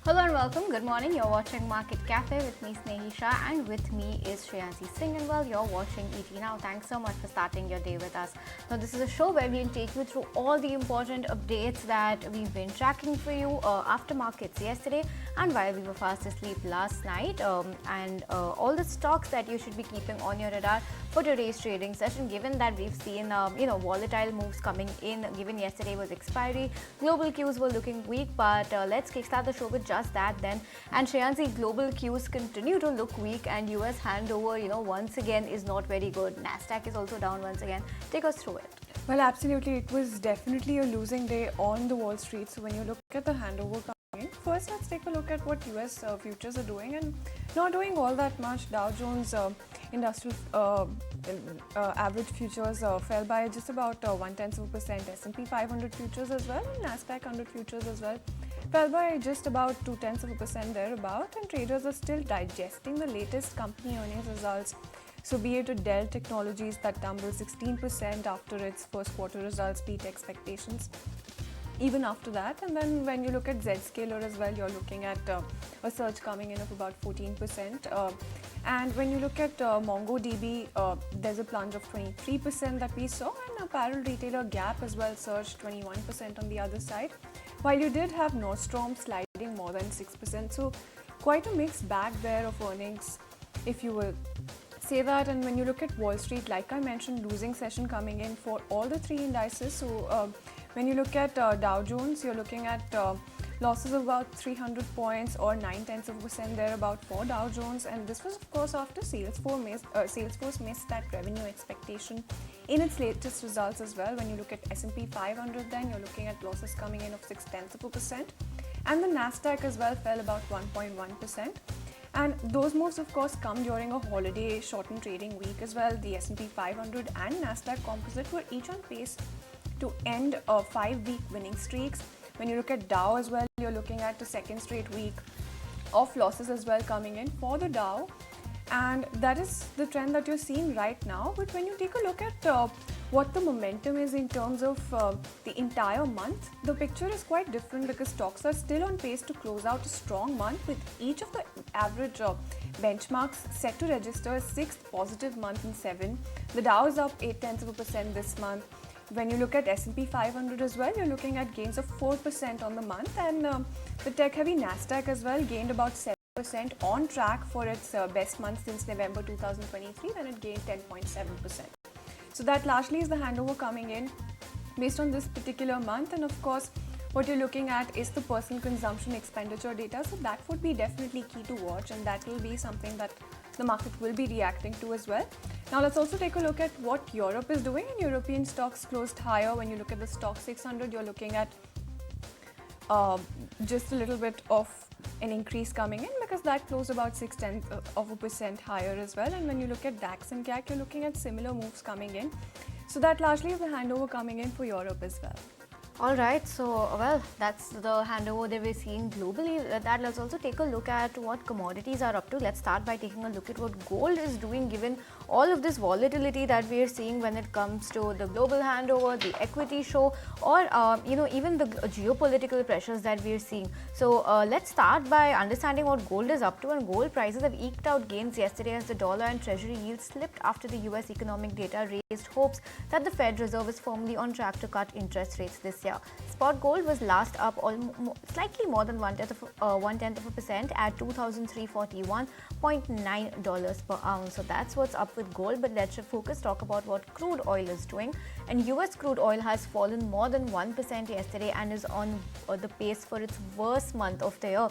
Hello and welcome. Good morning. You're watching Market Cafe with me, Snehisha, and with me is Shreyansi Singh. And well, you're watching ET Now. Thanks so much for starting your day with us. Now, this is a show where we'll take you through all the important updates that we've been tracking for you after markets yesterday and while we were fast asleep last night, and all the stocks that you should be keeping on your radar for today's trading session. Given that we've seen volatile moves coming in, given yesterday was expiry, global cues were looking weak, but let's kickstart the show with just that then. And Shreyansi, global cues continue to look weak, and US handover, once again is not very good. Nasdaq is also down once again. Take us through it. Well, absolutely. It was definitely a losing day on the Wall Street. So when you look at the handover coming in, first let's take a look at what US futures are doing, and not doing all that much. Dow Jones industrial average futures fell by just about 0.1%. S&P 500 futures as well, and Nasdaq 100 futures as well fell by just about 0.2% thereabout, and traders are still digesting the latest company earnings results. So be it Dell Technologies that tumbled 16% after its first quarter results beat expectations. Even after that, and then when you look at Zscaler as well, you're looking at a surge coming in of about 14%. And when you look at MongoDB, there's a plunge of 23% that we saw, and apparel retailer Gap as well surged 21% on the other side, while you did have Nordstrom sliding more than 6%. So quite a mixed bag there of earnings, if you will say that. And when you look at Wall Street, like I mentioned, losing session coming in for all the three indices. So when you look at Dow Jones, you're looking at losses of about 300 points or 0.9% thereabout for Dow Jones, and this was of course after Salesforce missed that revenue expectation in its latest results as well. When you look at S&P 500, then you're looking at losses coming in of 0.6%, and the Nasdaq as well fell about 1.1%. And those moves of course come during a holiday shortened trading week as well. The S&P 500 and Nasdaq composite were each on pace to end 5-week winning streaks. When you look at Dow as well, you're looking at the second straight week of losses as well coming in for the Dow, and that is the trend that you're seeing right now. But when you take a look at what the momentum is in terms of the entire month, the picture is quite different, because stocks are still on pace to close out a strong month, with each of the average benchmarks set to register a sixth positive month in 7. The Dow is up 0.8% this month. When you look at S&P 500 as well, you're looking at gains of 4% on the month, and the tech-heavy Nasdaq as well gained about 7%, on track for its best month since November 2023, when it gained 10.7%. So that largely is the handover coming in based on this particular month. And of course, what you're looking at is the personal consumption expenditure data. So that would be definitely key to watch, and that will be something that the market will be reacting to as well. Now let's also take a look at what Europe is doing, and European stocks closed higher. When you look at the stock 600, you're looking at just a little bit of an increase coming in, because that closed about 0.6% higher as well. And when you look at DAX and CAC, you're looking at similar moves coming in. So that largely is the handover coming in for Europe as well. All right, so well, that's the handover that we're seeing globally. That let's also take a look at what commodities are up to. Let's start by taking a look at what gold is doing, given all of this volatility that we are seeing when it comes to the global handover, the equity show, or even the geopolitical pressures that we are seeing. So let's start by understanding what gold is up to. And gold prices have eked out gains yesterday as the dollar and treasury yields slipped after the US economic data raised hopes that the Fed Reserve is firmly on track to cut interest rates this year. Spot gold was last up slightly more than 0.1% at $2,341.9 per ounce. So that's what's up with gold. But let's talk about what crude oil is doing. And US crude oil has fallen more than 1% yesterday and is on the pace for its worst month of the year,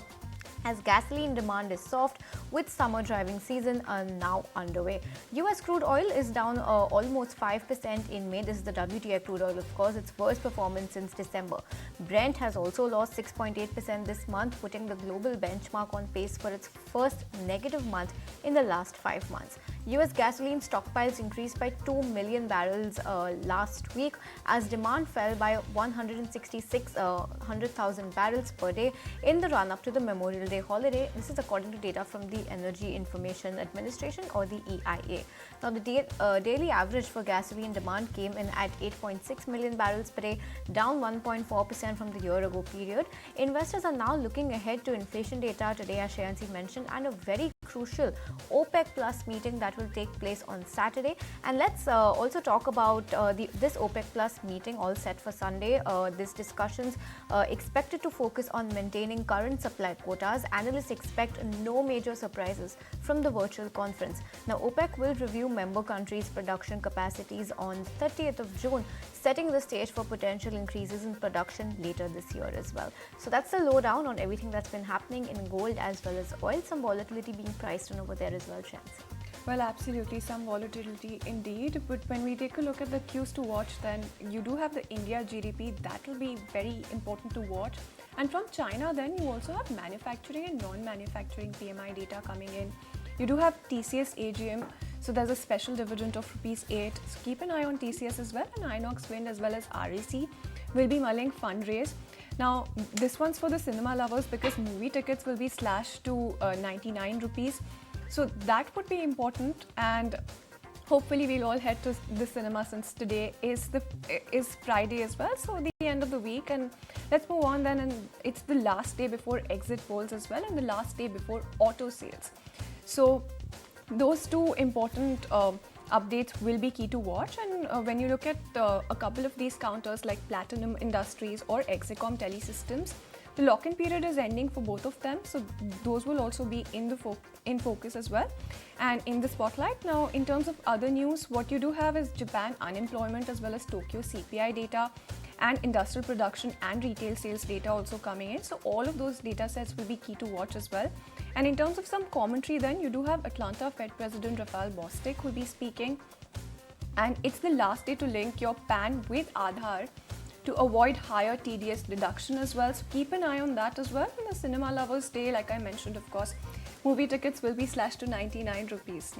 as gasoline demand is soft with summer driving season now underway. US crude oil is down almost 5% in May. This is the WTI crude oil, of course, its worst performance since December. Brent has also lost 6.8% this month, putting the global benchmark on pace for its first negative month in the last 5 months. US gasoline stockpiles increased by 2 million barrels last week as demand fell by 100,000 barrels per day in the run-up to the Memorial Day holiday. This is according to data from the Energy Information Administration, or the EIA. Now, the daily average for gasoline demand came in at 8.6 million barrels per day, down 1.4% from the year-ago period. Investors are now looking ahead to inflation data today, as Shreyanshi mentioned, and a very crucial OPEC Plus meeting that will take place on Saturday. And let's also talk about this OPEC Plus meeting, all set for Sunday. This discussions expected to focus on maintaining current supply quotas. Analysts expect no major surprises from the virtual conference. Now, OPEC will review member countries' production capacities on 30th of June, setting the stage for potential increases in production later this year as well. So that's the lowdown on everything that's been happening in gold as well as oil. Some volatility being priced in over there as well, Shreyanshi. Well, absolutely, some volatility indeed. But when we take a look at the cues to watch, then you do have the India GDP. That will be very important to watch. And from China, then you also have manufacturing and non-manufacturing PMI data coming in. You do have TCS AGM. So there's a special dividend of ₹8. So keep an eye on TCS as well, and Inox Wind as well as REC will be mulling fundraise. Now, this one's for the cinema lovers because movie tickets will be slashed to 99 rupees. So that would be important, and hopefully we'll all head to the cinema since today is Friday as well. So the end of the week, and let's move on then. And it's the last day before exit polls as well, and the last day before auto sales. So those two important updates will be key to watch. And when you look at a couple of these counters like Platinum Industries or Hexacom Telesystems, the lock-in period is ending for both of them, so those will also be in focus as well and in the spotlight. Now, in terms of other news, what you do have is Japan unemployment as well as Tokyo CPI data and industrial production and retail sales data also coming in. So all of those data sets will be key to watch as well. And in terms of some commentary, then you do have Atlanta Fed President Raphael Bostic who will be speaking, and it's the last day to link your PAN with Aadhaar to avoid higher TDS deduction as well. So keep an eye on that as well. And the cinema lovers day, like I mentioned, of course, movie tickets will be slashed to 99 rupees.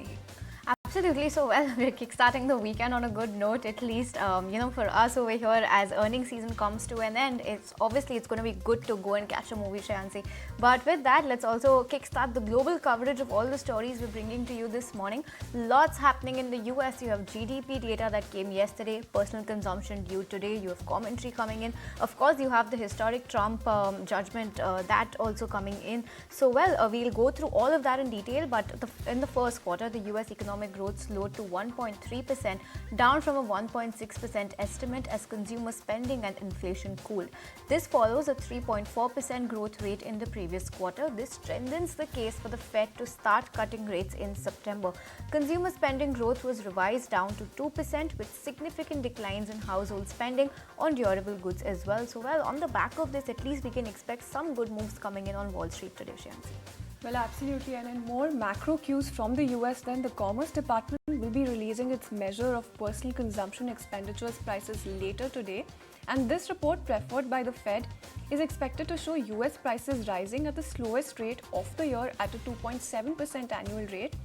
Absolutely. So, well, we're kickstarting the weekend on a good note, at least, for us over here as earnings season comes to an end. It's going to be good to go and catch a movie, Shreyanshi. But with that, let's also kickstart the global coverage of all the stories we're bringing to you this morning. Lots happening in the US. You have GDP data that came yesterday, personal consumption due today. You have commentary coming in. Of course, you have the historic Trump judgment that also coming in. So, well, we'll go through all of that in detail. But in the first quarter, the US economic growth slowed to 1.3%, down from a 1.6% estimate as consumer spending and inflation cooled. This follows a 3.4% growth rate in the previous quarter. This strengthens the case for the Fed to start cutting rates in September. Consumer spending growth was revised down to 2%, with significant declines in household spending on durable goods as well. So, well, on the back of this, at least we can expect some good moves coming in on Wall Street today, Shreyanshi. Well, absolutely. And in more macro cues from the US, then the Commerce Department will be releasing its measure of personal consumption expenditures prices later today. And this report, preferred by the Fed, is expected to show US prices rising at the slowest rate of the year at a 2.7% annual rate.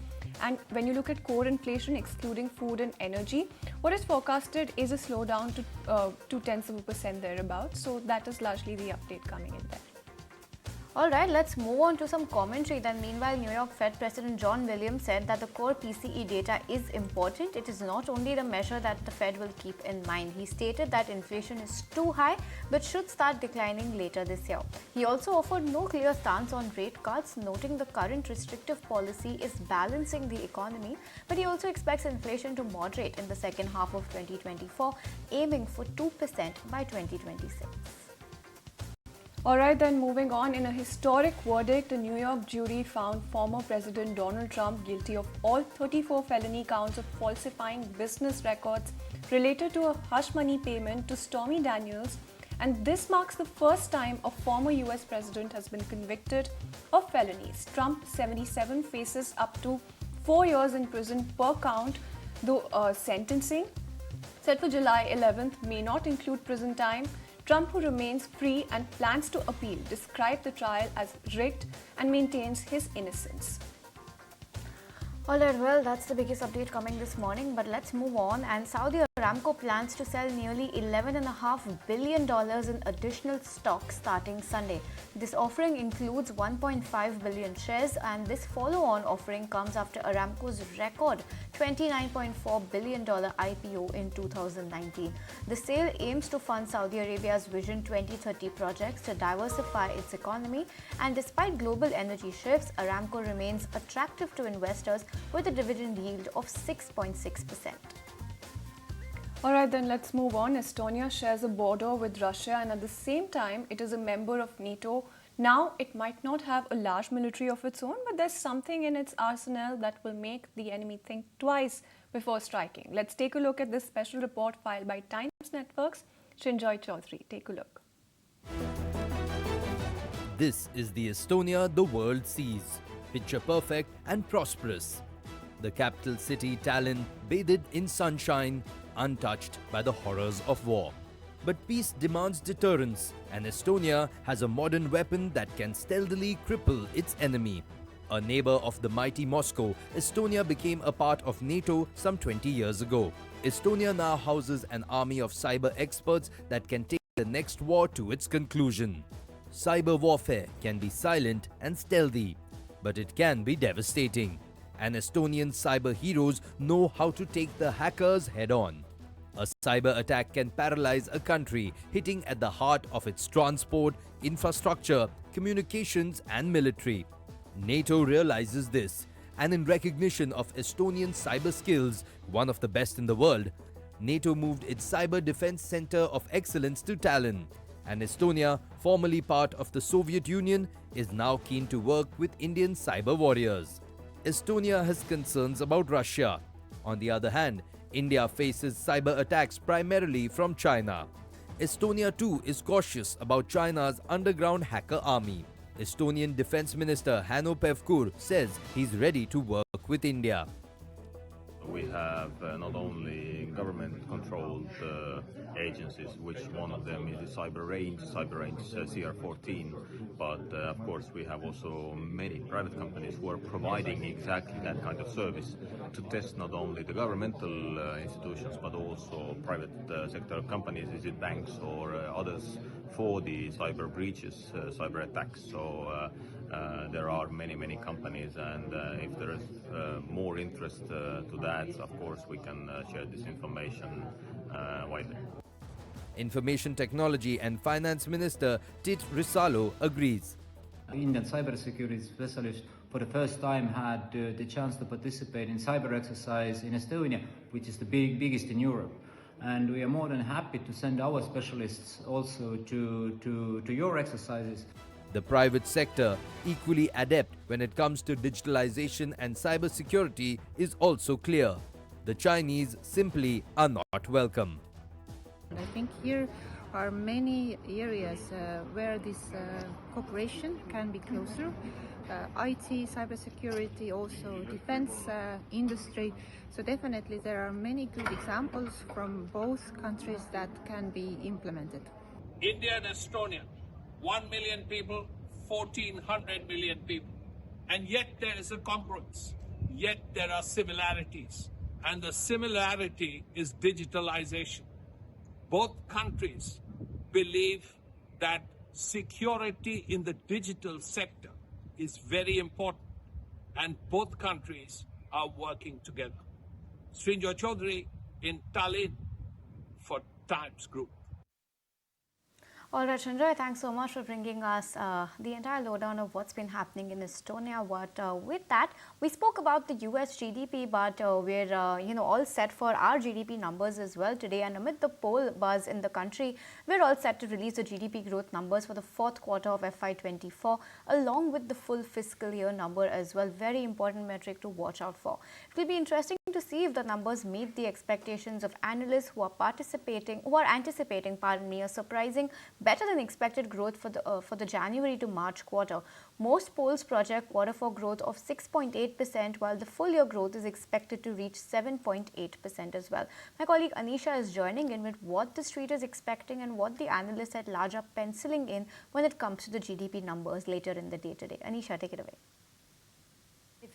And when you look at core inflation, excluding food and energy, what is forecasted is a slowdown to 0.2% thereabouts. So that is largely the update coming in there. All right, let's move on to some commentary. Then, meanwhile, New York Fed President John Williams said that the core PCE data is important. It is not only the measure that the Fed will keep in mind. He stated that inflation is too high but should start declining later this year. He also offered no clear stance on rate cuts, noting the current restrictive policy is balancing the economy, but he also expects inflation to moderate in the second half of 2024, aiming for 2% by 2026. All right, then moving on. In a historic verdict, a New York jury found former President Donald Trump guilty of all 34 felony counts of falsifying business records related to a hush money payment to Stormy Daniels. And this marks the first time a former US president has been convicted of felonies. Trump, 77, faces up to 4 years in prison per count, though sentencing set for July 11th may not include prison time. Trump, who remains free and plans to appeal, described the trial as rigged and maintains his innocence. Alright, well, that's the biggest update coming this morning, but let's move on. And Saudi Aramco plans to sell nearly $11.5 billion in additional stock starting Sunday. This offering includes 1.5 billion shares, and this follow-on offering comes after Aramco's record $29.4 billion IPO in 2019. The sale aims to fund Saudi Arabia's Vision 2030 projects to diversify its economy, and despite global energy shifts, Aramco remains attractive to investors with a dividend yield of 6.6%. Alright, then let's move on. Estonia shares a border with Russia, and at the same time, it is a member of NATO. Now, it might not have a large military of its own, but there's something in its arsenal that will make the enemy think twice before striking. Let's take a look at this special report filed by Times Network's Srinjoy Chaudhary. Take a look. This is the Estonia the world sees, picture perfect and prosperous. The capital city Tallinn bathed in sunshine, untouched by the horrors of war. But peace demands deterrence, and Estonia has a modern weapon that can stealthily cripple its enemy. A neighbor of the mighty Moscow, Estonia became a part of NATO some 20 years ago. Estonia now houses an army of cyber experts that can take the next war to its conclusion. Cyber warfare can be silent and stealthy, but it can be devastating. And Estonian cyber heroes know how to take the hackers head-on. A cyber attack can paralyze a country, hitting at the heart of its transport, infrastructure, communications and military. NATO realizes this, and in recognition of Estonian cyber skills, one of the best in the world, NATO moved its Cyber Defense Center of Excellence to Tallinn. And Estonia, formerly part of the Soviet Union, is now keen to work with Indian cyber warriors. Estonia has concerns about Russia. On the other hand, India faces cyber attacks primarily from China. Estonia too is cautious about China's underground hacker army. Estonian Defense Minister Hanno Pevkur says he's ready to work with India. We have not only government-controlled agencies, which one of them is the cyber range CR14, but of course we have also many private companies who are providing exactly that kind of service to test not only the governmental institutions but also private sector companies, is it banks or others, for the cyber breaches, cyber attacks. So there are many companies, and if there is more interest to that, of course we can share this information widely. Information Technology and Finance Minister Tit Risalo agrees. Indian cybersecurity specialist for the first time had the chance to participate in cyber exercise in Estonia, which is the biggest in Europe. And we are more than happy to send our specialists also to your exercises. The private sector, equally adept when it comes to digitalization and cybersecurity, is also clear. The Chinese simply are not welcome. I think here are many areas where this cooperation can be closer. IT, cybersecurity, also defense industry. So definitely there are many good examples from both countries that can be implemented. India and Estonia, 1 million people, 1,400 million people. And yet there is a congruence, yet there are similarities. And the similarity is digitalization. Both countries believe that security in the digital sector is very important, and both countries are working together. Srinjoy Chaudhary in Tallinn for Times Group. All right, Srinjoy, thanks so much for bringing us the entire lowdown of what's been happening in Estonia. But with that, we spoke about the US GDP, but we're all set for our GDP numbers as well today. And amid the poll buzz in the country, we're all set to release the GDP growth numbers for the fourth quarter of FY24, along with the full fiscal year number as well. Very important metric to watch out for. It will be interesting to see if the numbers meet the expectations of analysts who are anticipating, a surprising better than expected growth for the January to March quarter. Most polls project quarter four growth of 6.8%, while the full year growth is expected to reach 7.8% as well. My colleague Anisha is joining in with what the street is expecting and what the analysts at large are penciling in when it comes to the GDP numbers later in the day today. Anisha, take it away.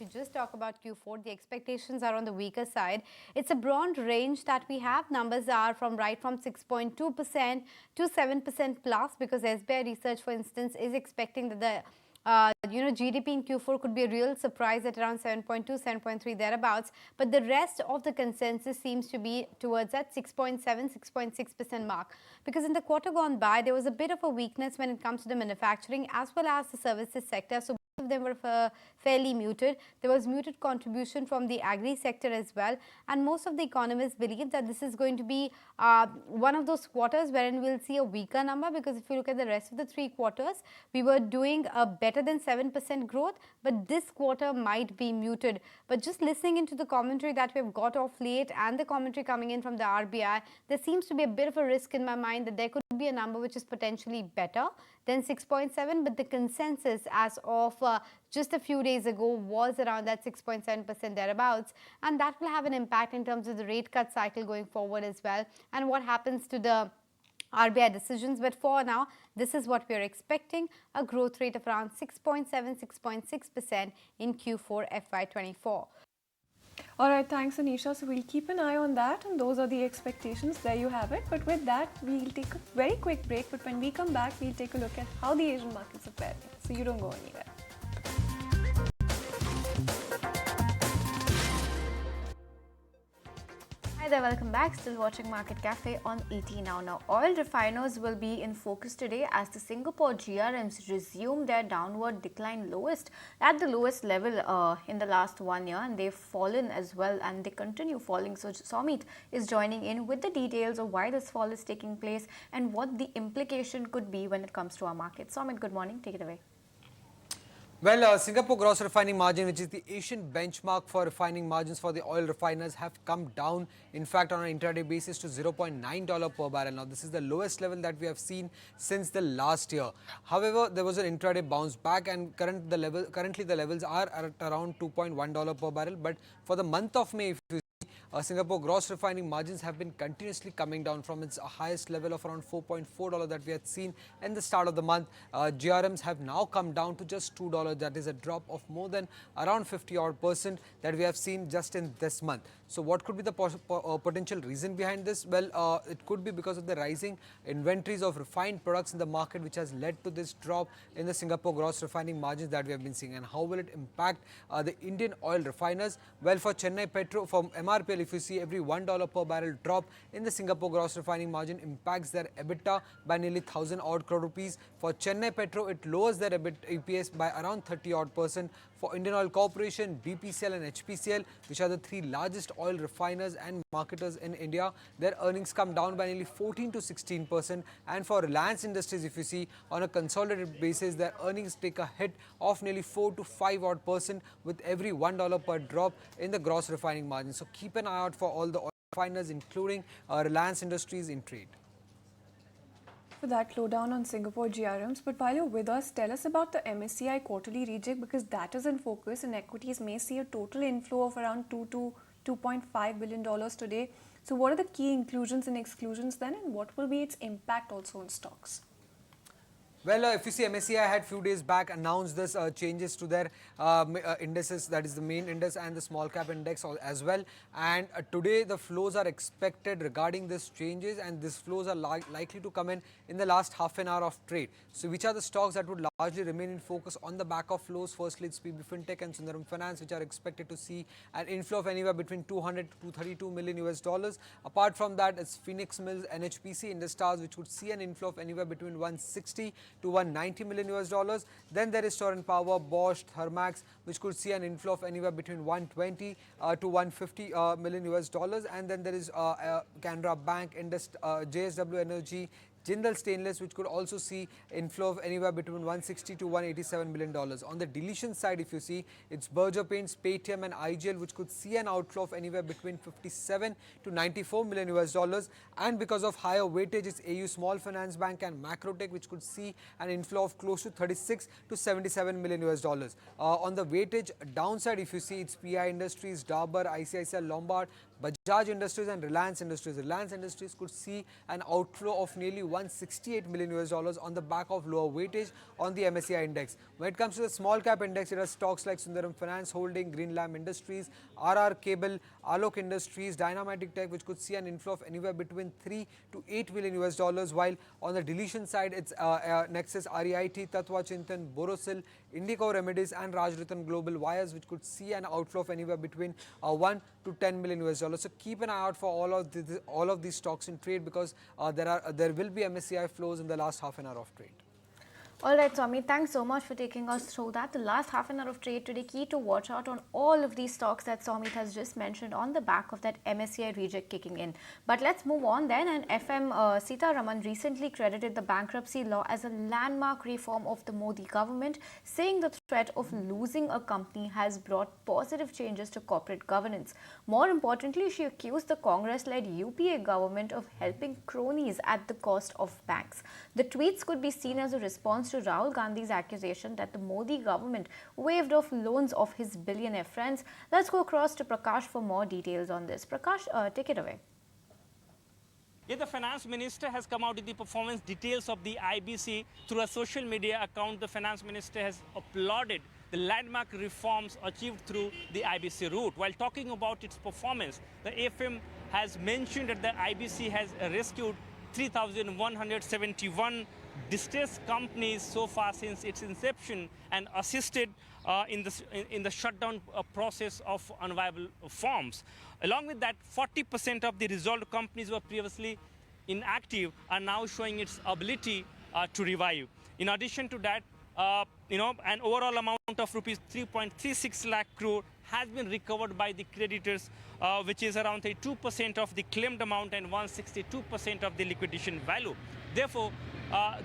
if you just talk about Q4, the expectations are on the weaker side. It's a broad range that we have. Numbers are from 6.2% to 7% plus, because SBI Research, for instance, is expecting that the GDP in Q4 could be a real surprise at around 7.2, 7.3 thereabouts. But the rest of the consensus seems to be towards that 6.7, 6.6% mark. Because in the quarter gone by, there was a bit of a weakness when it comes to the manufacturing as well as the services sector. So both of them were fairly muted. There was muted contribution from the agri sector as well. And most of the economists believe that this is going to be one of those quarters wherein we'll see a weaker number, because if you look at the rest of the 3 quarters, we were doing a better than 7% growth, but this quarter might be muted. But just listening into the commentary that we've got of late and the commentary coming in from the RBI, there seems to be a bit of a risk in my mind that there could be a number which is potentially better than 6.7, but the consensus as of just a few days ago was around that 6.7% thereabouts, and that will have an impact in terms of the rate cut cycle going forward as well, and what happens to the RBI decisions. But for now, this is what we are expecting, a growth rate of around 6.7, 6.6% in Q4 FY24. All right, thanks, Anisha. So we'll keep an eye on that, and those are the expectations. There you have it. But with that, we'll take a very quick break. But when we come back, we'll take a look at how the Asian markets are faring. So you don't go anywhere. Hi there, welcome back. Still watching Market Cafe on ET Now. Now, oil refiners will be in focus today as the Singapore GRMs resume their downward decline at the lowest level in the last 1 year, and they've fallen as well, and they continue falling. So Somit is joining in with the details of why this fall is taking place and what the implication could be when it comes to our market. Somit, good morning. Take it away. Well, Singapore gross refining margin, which is the Asian benchmark for refining margins for the oil refiners, have come down, in fact, on an intraday basis to $0.9 per barrel. Now, this is the lowest level that we have seen since the last year. However, there was an intraday bounce back, and currently the levels are at around $2.1 per barrel. But for the month of May, if you Singapore gross refining margins have been continuously coming down from its highest level of around $4.4 that we had seen in the start of the month. GRMs have now come down to just $2. That is a drop of more than around 50% that we have seen just in this month. So what could be the potential reason behind this? Well, it could be because of the rising inventories of refined products in the market, which has led to this drop in the Singapore gross refining margins that we have been seeing. And how will it impact the Indian oil refiners? Well, for Chennai Petro, from MRPL, if you see, every $1 per barrel drop in the Singapore gross refining margin impacts their EBITDA by nearly 1,000 odd crore rupees. For Chennai Petro, it lowers their EPS by around 30% odd. For Indian Oil Corporation, BPCL and HPCL, which are the 3 largest oil refiners and marketers in India, their earnings come down by nearly 14 to 16%. And for Reliance Industries, if you see, on a consolidated basis, their earnings take a hit of nearly 4 to 5% odd with every $1 per drop in the gross refining margin. So keep an eye out for all the oil refiners, including Reliance Industries, in trade. For that lowdown on Singapore GRMs, but while you're with us, tell us about the MSCI quarterly rejig, because that is in focus, and equities may see a total inflow of around $2 to $2.5 billion today. So what are the key inclusions and exclusions then, and what will be its impact also on stocks? Well, if you see, MSCI had few days back announced this changes to their indices, that is the main index and the small cap index as well. And today the flows are expected regarding these changes, and these flows are likely to come in the last half an hour of trade. So which are the stocks that would largely remain in focus on the back of flows? Firstly, it's PB Fintech and Sundaram Finance, which are expected to see an inflow of anywhere between 200 to 232 million US dollars. Apart from that, it's Phoenix Mills, NHPC, Industars, which would see an inflow of anywhere between 160 to 190 million US dollars. Then there is Torrent Power, Bosch, Thermax, which could see an inflow of anywhere between 120 to 150 million US dollars. And then there is Canara Bank, JSW Energy, Jindal Stainless, which could also see inflow of anywhere between 160 to 187 million dollars. On the deletion side, if you see, it's Berger Paints, Paytm and IGL, which could see an outflow of anywhere between 57 to 94 million US dollars. And because of higher weightage, it's AU Small Finance Bank and Macrotech, which could see an inflow of close to 36 to 77 million US dollars. On the weightage downside, if you see, it's PI Industries, Dabur, ICICI Lombard, Bajaj Industries and Reliance Industries. Reliance Industries could see an outflow of nearly 168 million US dollars on the back of lower weightage on the MSCI index. When it comes to the small cap index, it has stocks like Sundaram Finance Holding, Greenlam Industries, RR Cable, Alok Industries, Dynamatic Tech, which could see an inflow of anywhere between 3 to 8 million US dollars. While on the deletion side, it's Nexus, REIT, Tatwa Chintan, Borosil, Indico Remedies, and Rajratan Global Wires, which could see an outflow of anywhere between 1 to 10 million US dollars. So keep an eye out for all of these stocks in trade, because there will be MSCI flows in the last half an hour of trade. All right, Swami, thanks so much for taking us through that. The last half an hour of trade today, key to watch out on all of these stocks that Swami has just mentioned on the back of that MSCI reject kicking in. But let's move on then. And FM Sitaraman recently credited the bankruptcy law as a landmark reform of the Modi government, saying the threat of losing a company has brought positive changes to corporate governance. More importantly, she accused the Congress-led UPA government of helping cronies at the cost of banks. The tweets could be seen as a response to Rahul Gandhi's accusation that the Modi government waived off loans of his billionaire friends. Let's go across to Prakash for more details on this. Prakash, take it away. Yeah, the finance minister has come out with the performance details of the IBC through a social media account. The finance minister has applauded the landmark reforms achieved through the IBC route. While talking about its performance, the AFM has mentioned that the IBC has rescued 3,171 distressed companies so far since its inception and assisted in the shutdown process of unviable firms. Along with that, 40% of the resolved companies who were previously inactive are now showing its ability to revive. In addition to that, an overall amount of rupees 3.36 lakh crore has been recovered by the creditors, which is around 32% of the claimed amount and 162% of the liquidation value. Therefore,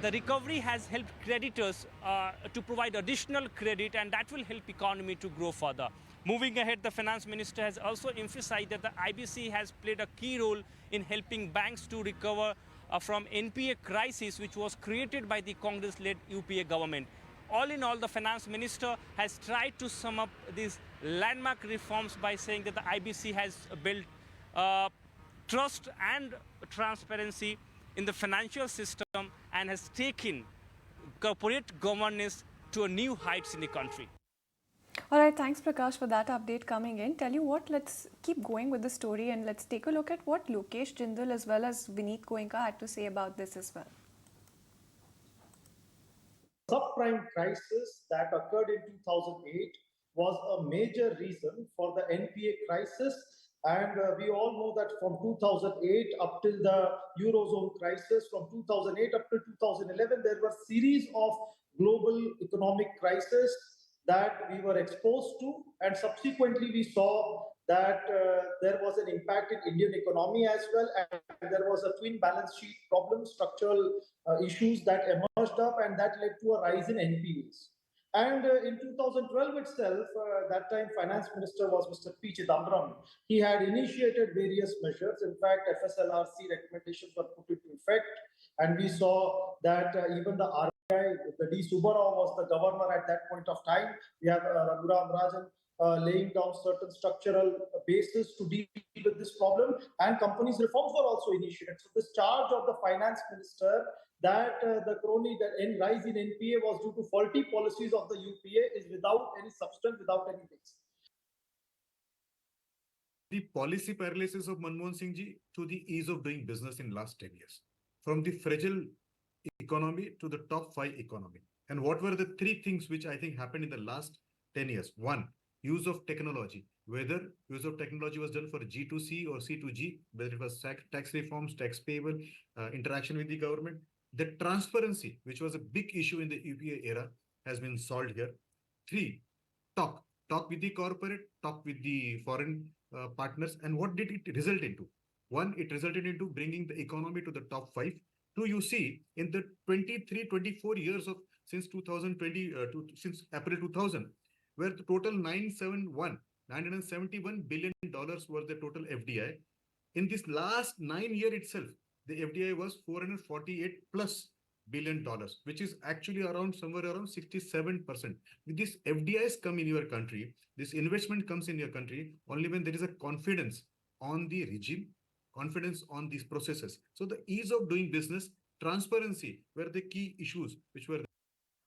the recovery has helped creditors to provide additional credit, and that will help economy to grow further. Moving ahead, the finance minister has also emphasized that the IBC has played a key role in helping banks to recover from NPA crisis, which was created by the Congress-led UPA government. All in all, the finance minister has tried to sum up these landmark reforms by saying that the IBC has built trust and transparency in the financial system and has taken corporate governance to a new heights in the country. All right, thanks Prakash for that update coming in. Tell you what, let's keep going with the story and let's take a look at what Lokesh Jindal as well as Vineet Goenka had to say about this as well. Subprime crisis that occurred in 2008 was a major reason for the NPA crisis, and we all know that from 2008 up till the Eurozone crisis, from 2008 up to 2011, there were series of global economic crises that we were exposed to, and subsequently we saw that there was an impact in Indian economy as well, and there was a twin balance sheet problem, structural issues that emerged up, and that led to a rise in NPAs. And in 2012 itself, that time finance minister was Mr. P. Chidambaram. He had initiated various measures. In fact, FSLRC recommendations were put into effect, and we saw that even the RBI, the D. Subbarao was the governor at that point of time. We have Raghuram Rajan laying down certain structural basis to deal with this problem, and companies reforms were also initiated. So this charge of the finance minister that the rise in NPA was due to faulty policies of the UPA is without any substance, without any base. The policy paralysis of Manmohan Singh ji to the ease of doing business in last 10 years, from the fragile economy to the top 5 economy. And what were the 3 things which I think happened in the last 10 years? 1, use of technology, whether use of technology was done for G2C or C2G, whether it was tax reforms, tax payable, interaction with the government. The transparency, which was a big issue in the UPA era, has been solved here. 3, talk with the corporate, talk with the foreign partners. And what did it result into? 1, it resulted into bringing the economy to the top 5. 2, you see, in the 24 years of since 2020, since April 2000, where the total $971 billion was the total FDI. In this last 9 year itself, the FDI was $448 plus billion, which is actually somewhere around 67%. With this FDIs come in your country, this investment comes in your country only when there is a confidence on the regime, confidence on these processes. So the ease of doing business, transparency were the key issues which were.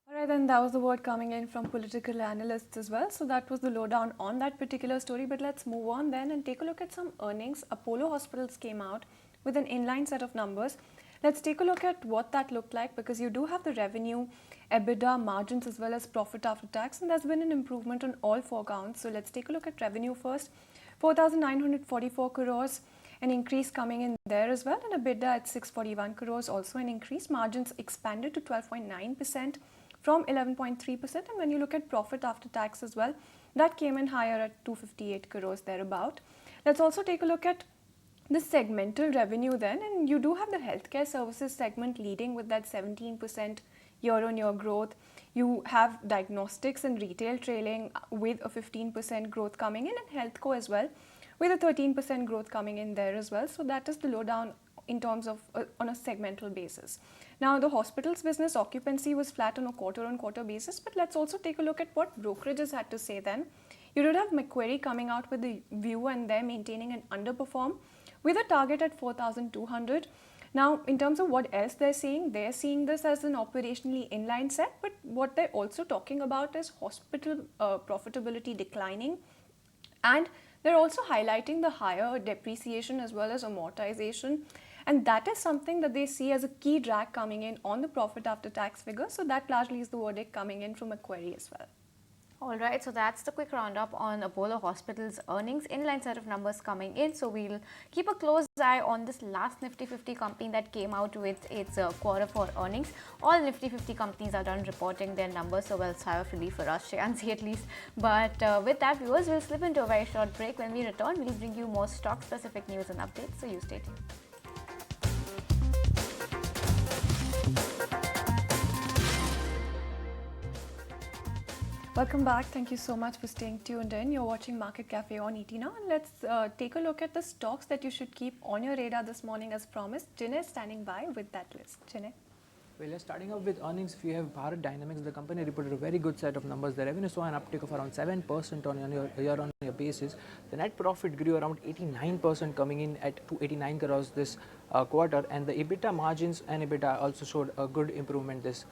All right, then that was the word coming in from political analysts as well. So that was the lowdown on that particular story. But let's move on then and take a look at some earnings. Apollo Hospitals came out with an inline set of numbers. Let's take a look at what that looked like, because you do have the revenue, EBITDA, margins as well as profit after tax, and there's been an improvement on all four counts. So let's take a look at revenue first. 4,944 crores, an increase coming in there as well, and EBITDA at 641 crores, also an increase. Margins expanded to 12.9% from 11.3%, and when you look at profit after tax as well, that came in higher at 258 crores thereabout. Let's also take a look at the segmental revenue then, and you do have the healthcare services segment leading with that 17% year-on-year growth. You have diagnostics and retail trailing with a 15% growth coming in, and healthco as well with a 13% growth coming in there as well. So that is the lowdown in terms of on a segmental basis. Now the hospitals business occupancy was flat on a quarter-on-quarter basis, but let's also take a look at what brokerages had to say then. You did have Macquarie coming out with the view and they're maintaining an underperform with a target at 4,200. Now, in terms of what else they're seeing this as an operationally inline set, but what they're also talking about is hospital profitability declining, and they're also highlighting the higher depreciation as well as amortization, and that is something that they see as a key drag coming in on the profit after tax figure. So that largely is the verdict coming in from Macquarie as well. Alright, so that's the quick roundup on Apollo Hospitals earnings, inline set of numbers coming in. So we'll keep a close eye on this last Nifty 50 company that came out with its quarter 4 earnings. All Nifty 50 companies are done reporting their numbers, so well, sigh of relief for us, Shreyansi at least. But with that, viewers, we'll slip into a very short break. When we return, we'll bring you more stock specific news and updates, so you stay tuned. Welcome back. Thank you so much for staying tuned in. You're watching Market Cafe on ET now, and let's take a look at the stocks that you should keep on your radar this morning as promised. Jinay is standing by with that list. Jinay. Well, starting off with earnings, we have Bharat Dynamics. The company reported a very good set of numbers. The revenue saw an uptick of around 7% on a year-on-year basis. The net profit grew around 89%, coming in at 289 crores this quarter, and the EBITDA margins and EBITDA also showed a good improvement this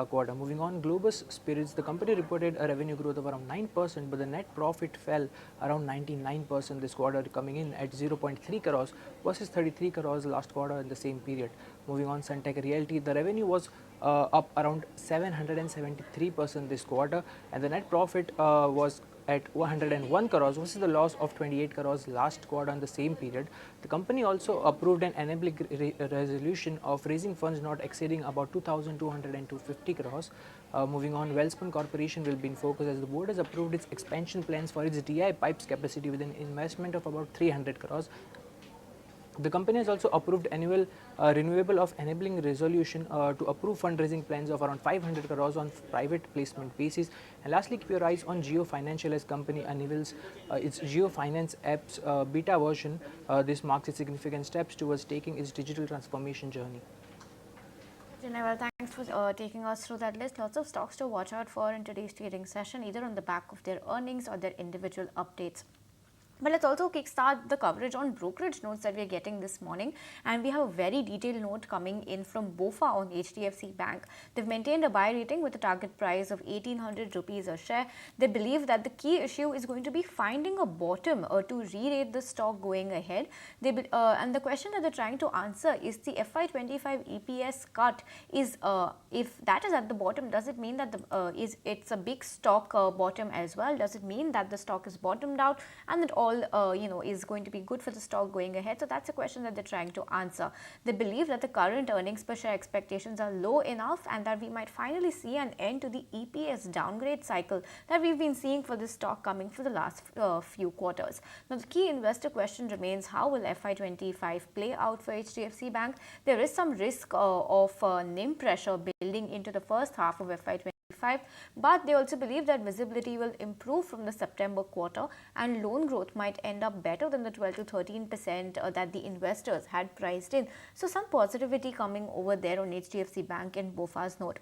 quarter. Moving on, Globus Spirits, the company reported a revenue growth of around 9%, but the net profit fell around 99% this quarter, coming in at 0.3 crores versus 33 crores last quarter in the same period. Moving on, Suntech Realty, the revenue was up around 773% this quarter, and the net profit was at 101 crores versus the loss of 28 crores last quarter in the same period. The company also approved an enabling resolution of raising funds not exceeding about 2,200 and 250 crores. Moving on, Welspun Corporation will be in focus as the board has approved its expansion plans for its DI pipes capacity with an investment of about 300 crores. The company has also approved annual renewable of enabling resolution to approve fundraising plans of around 500 crores on private placement basis. And lastly, keep your eyes on Geo Financial as company unveils its Geo Finance app's beta version. This marks its significant steps towards taking its digital transformation journey. Jinay, well, thanks for taking us through that list. Lots of stocks to watch out for in today's trading session, either on the back of their earnings or their individual updates. But let's also kickstart the coverage on brokerage notes that we're getting this morning, and we have a very detailed note coming in from BofA on HDFC Bank. They've maintained a buy rating with a target price of 1,800 rupees a share. They believe that the key issue is going to be finding a bottom to re-rate the stock going ahead. And the question that they're trying to answer is the FY25 EPS cut is if that is at the bottom, does it mean that it's a big stock bottom as well? Does it mean that the stock is bottomed out and that all is going to be good for the stock going ahead? So that's a question that they're trying to answer. They believe that the current earnings per share expectations are low enough and that we might finally see an end to the EPS downgrade cycle that we've been seeing for this stock coming for the last few quarters. Now, the key investor question remains, how will FY25 play out for HDFC Bank? There is some risk of NIM pressure building into the first half of FY25. But they also believe that visibility will improve from the September quarter and loan growth might end up better than the 12 to 13% that the investors had priced in. So some positivity coming over there on HDFC Bank in BofA's note.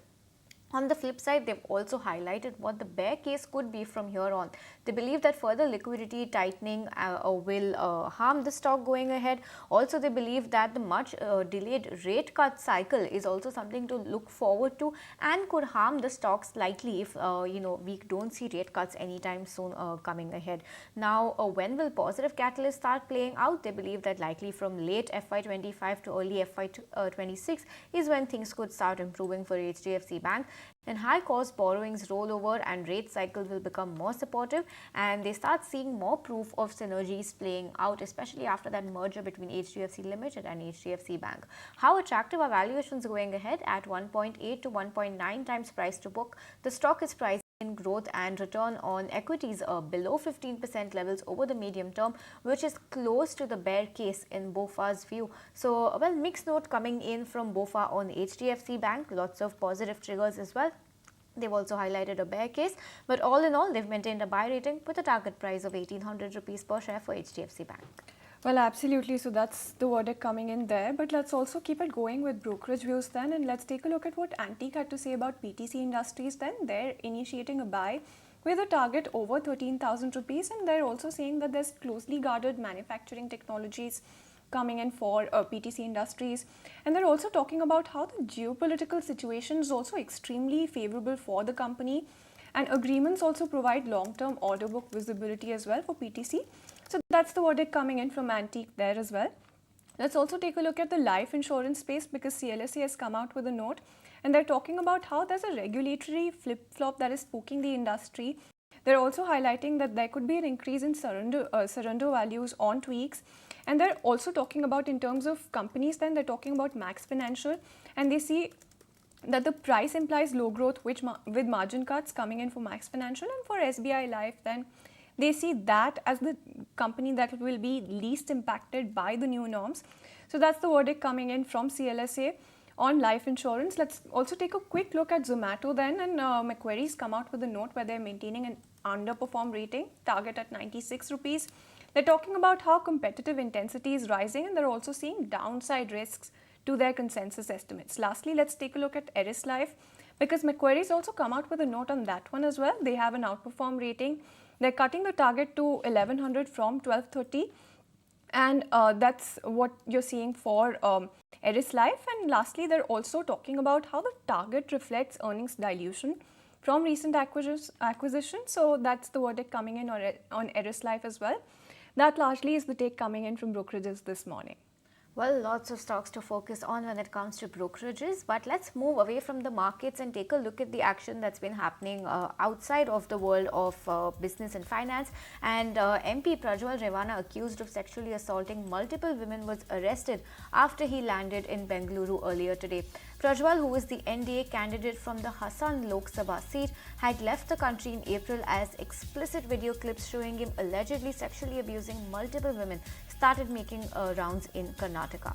On the flip side, they've also highlighted what the bear case could be from here on. They believe that further liquidity tightening will harm the stock going ahead. Also, they believe that the much delayed rate cut cycle is also something to look forward to and could harm the stock slightly if we don't see rate cuts anytime soon coming ahead. Now, when will positive catalysts start playing out? They believe that likely from late FY25 to early FY26 is when things could start improving for HDFC Bank, and high cost borrowings roll over and rate cycle will become more supportive, and they start seeing more proof of synergies playing out, especially after that merger between HDFC Limited and HDFC Bank. How attractive are valuations going ahead? At 1.8 to 1.9 times price to book, the stock is priced in growth and return on equities below 15% levels over the medium term, which is close to the bear case in BofA's view. So, well, mixed note coming in from BofA on HDFC Bank, lots of positive triggers as well. They've also highlighted a bear case, but all in all, they've maintained a buy rating with a target price of 1800 rupees per share for HDFC Bank. Well, absolutely. So that's the verdict coming in there. But let's also keep it going with brokerage views then. And let's take a look at what Antique had to say about PTC Industries then. They're initiating a buy with a target over 13,000 rupees. And they're also saying that there's closely guarded manufacturing technologies coming in for PTC Industries. And they're also talking about how the geopolitical situation is also extremely favorable for the company. And agreements also provide long-term order book visibility as well for PTC. So that's the verdict coming in from Antique there as well. Let's also take a look at the life insurance space, because CLSA has come out with a note and they're talking about how there's a regulatory flip-flop that is spooking the industry. They're also highlighting that there could be an increase in surrender values on tweaks. And they're also talking about, in terms of companies, then they're talking about Max Financial, and they see that the price implies low growth with margin cuts coming in for Max Financial, and for SBI Life then they see that as the company that will be least impacted by the new norms. So that's the verdict coming in from CLSA on life insurance. Let's also take a quick look at Zomato then, and Macquarie's come out with a note where they're maintaining an underperform rating, target at 96 rupees. They're talking about how competitive intensity is rising, and they're also seeing downside risks to their consensus estimates. Lastly, let's take a look at Eris Life, because Macquarie's also come out with a note on that one as well. They have an outperform rating. They're cutting the target to 1100 from 1230, and that's what you're seeing for Eris Life. And lastly, they're also talking about how the target reflects earnings dilution from recent acquisition. So that's the verdict coming in on Eris Life as well. That largely is the take coming in from brokerages this morning. Well, lots of stocks to focus on when it comes to brokerages, but let's move away from the markets and take a look at the action that's been happening outside of the world of business and finance. And MP Prajwal Revana, accused of sexually assaulting multiple women, was arrested after he landed in Bengaluru earlier today. Prajwal, who is the NDA candidate from the Hassan Lok Sabha seat, had left the country in April as explicit video clips showing him allegedly sexually abusing multiple women started making rounds in Karnataka.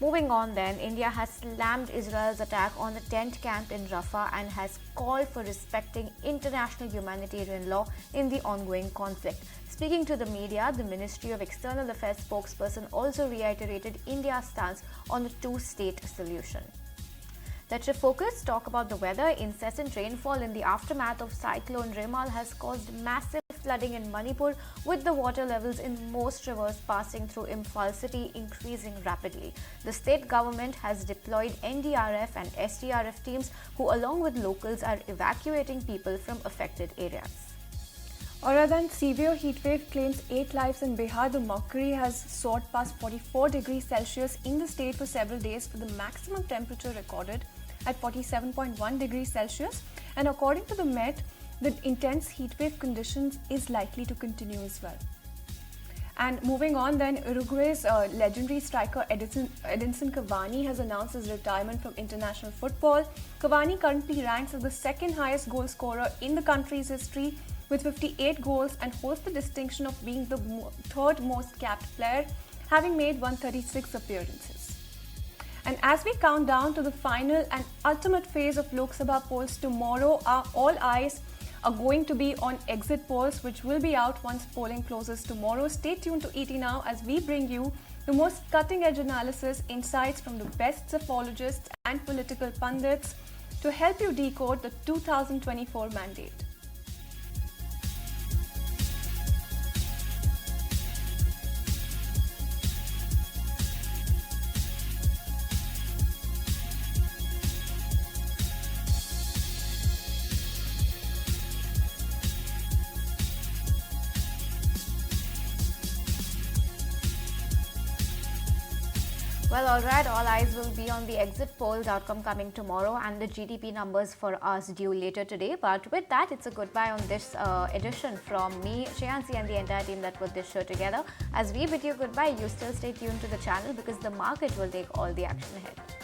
Moving on then, India has slammed Israel's attack on the tent camp in Rafah and has called for respecting international humanitarian law in the ongoing conflict. Speaking to the media, the Ministry of External Affairs spokesperson also reiterated India's stance on the two-state solution. Let's shift focus, talk about the weather. Incessant rainfall in the aftermath of Cyclone Remal has caused massive flooding in Manipur, with the water levels in most rivers passing through Imphal city increasing rapidly. The state government has deployed NDRF and SDRF teams who, along with locals, are evacuating people from affected areas. Other than severe heatwave claims 8 lives in Bihar, the mercury has soared past 44 degrees Celsius in the state for several days, with the maximum temperature recorded at 47.1 degrees Celsius. And according to the Met, the intense heatwave conditions is likely to continue as well. And moving on then, Uruguay's legendary striker Edinson Cavani has announced his retirement from international football. Cavani currently ranks as the second highest goal scorer in the country's history with 58 goals and holds the distinction of being the third most capped player, having made 136 appearances. And as we count down to the final and ultimate phase of Lok Sabha polls tomorrow, all eyes are going to be on exit polls, which will be out once polling closes tomorrow. Stay tuned to ET Now as we bring you the most cutting-edge analysis, insights from the best psephologists and political pundits. to help you decode the 2024 mandate. Well, alright, all eyes will be on the exit polls outcome coming tomorrow and the GDP numbers for us due later today. But with that, it's a goodbye on this edition from me, Shreyansi, and the entire team that put this show together. As we bid you goodbye, you still stay tuned to the channel because the market will take all the action ahead.